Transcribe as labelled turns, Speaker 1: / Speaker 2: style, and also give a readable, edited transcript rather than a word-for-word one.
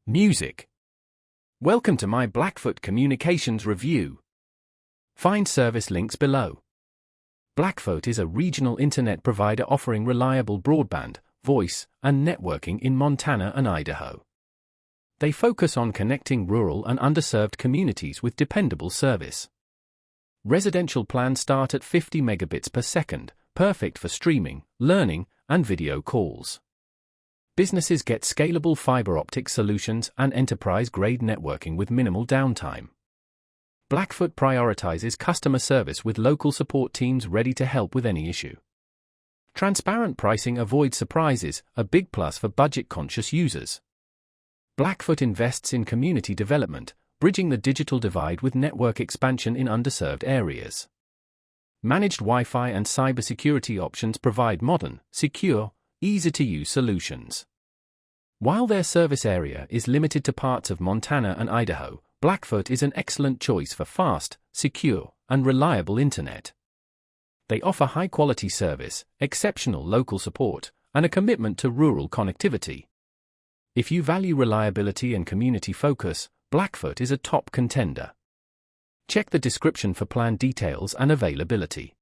Speaker 1: Music. Welcome to my Blackfoot Communications review. Find service links below. Blackfoot is a regional internet provider offering reliable broadband, voice, and networking in Montana and Idaho. They focus on connecting rural and underserved communities with dependable service. Residential plans start at 50 megabits per second, perfect for streaming, learning, and video calls. Businesses get scalable fiber optic solutions and enterprise-grade networking with minimal downtime. Blackfoot prioritizes customer service with local support teams ready to help with any issue. Transparent pricing avoids surprises, a big plus for budget-conscious users. Blackfoot invests in community development, bridging the digital divide with network expansion in underserved areas. Managed Wi-Fi and cybersecurity options provide modern, secure, easy-to-use solutions. While their service area is limited to parts of Montana and Idaho, Blackfoot is an excellent choice for fast, secure, and reliable internet. They offer high-quality service, exceptional local support, and a commitment to rural connectivity. If you value reliability and community focus, Blackfoot is a top contender. Check the description for plan details and availability.